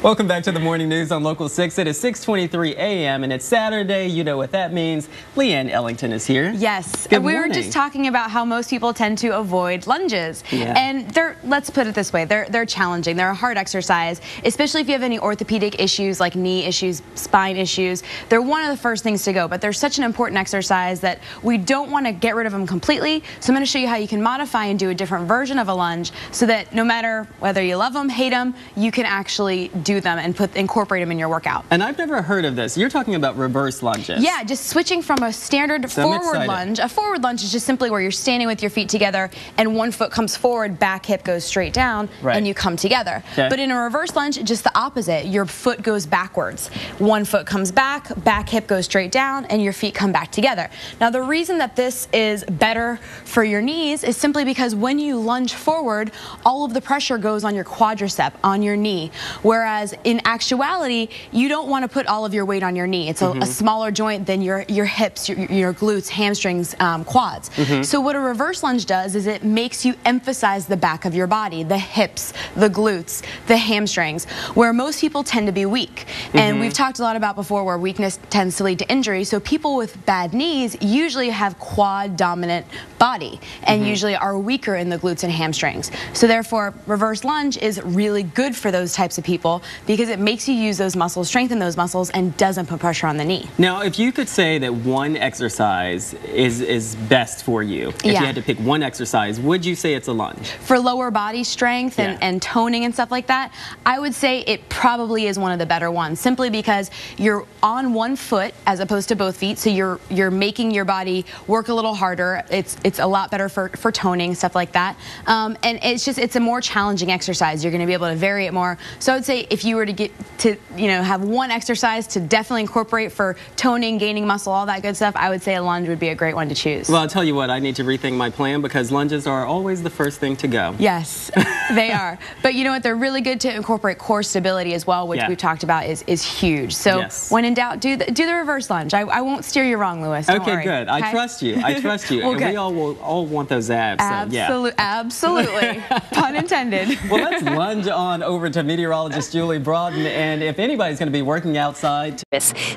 Welcome back to the Morning News on Local 6. It is 6:23 a.m. and it's Saturday. You know what that means. Leanne Ellington is here. Yes. Good we morning. were just talking about how most people tend to avoid lunges. Yeah. And let's put it this way, they're challenging. They're a hard exercise, especially if you have any orthopedic issues like knee issues, spine issues. They're one of the first things to go, but they're such an important exercise that we don't want to get rid of them completely. So I'm going to show you how you can modify and do a different version of a lunge so that no matter whether you love them, hate them, you can actually do them and incorporate them in your workout. And I've never heard of this. You're talking about reverse lunges. Yeah, just switching from a standard forward lunge. A forward lunge is just simply where you're standing with your feet together and one foot comes forward, back hip goes straight down, and you come together. Okay. But in a reverse lunge, just the opposite. Your foot goes backwards. One foot comes back hip goes straight down, and your feet come back together. Now, the reason that this is better for your knees is simply because when you lunge forward, all of the pressure goes on your quadricep, on your knee, whereas in actuality, you don't want to put all of your weight on your knee. It's a smaller joint than your hips, your glutes, hamstrings, quads. So what a reverse lunge does is it makes you emphasize the back of your body, the hips, the glutes, the hamstrings, where most people tend to be weak. And we've talked a lot about before where weakness tends to lead to injury. So people with bad knees usually have quad dominant body and usually are weaker in the glutes and hamstrings. So therefore, reverse lunge is really good for those types of people because it makes you use those muscles, strengthen those muscles, and doesn't put pressure on the knee. Now, if you could say that one exercise is best for you, if you had to pick one exercise, would you say it's a lunge? For lower body strength and toning and stuff like that, I would say it probably is one of the better ones, simply because you're on one foot as opposed to both feet, so you're making your body work a little harder. It's a lot better for toning, stuff like that. And it's a more challenging exercise. You're going to be able to vary it more. So I would say if you were to get to have one exercise to definitely incorporate for toning, gaining muscle, all that good stuff, I would say a lunge would be a great one to choose. Well, I'll tell you what, I need to rethink my plan because lunges are always the first thing to go. Yes, they are. But you know what? They're really good to incorporate core stability as well, which we've talked about is huge. So when in doubt, do the reverse lunge. I won't steer you wrong, Lewis. Don't worry. Good. Okay? I trust you. I trust you. Well, and we all want those abs. So, Absolutely. Pun intended. Well, let's lunge on over to meteorologist Julie Broughton. And if anybody's going to be working outside,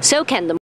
so can the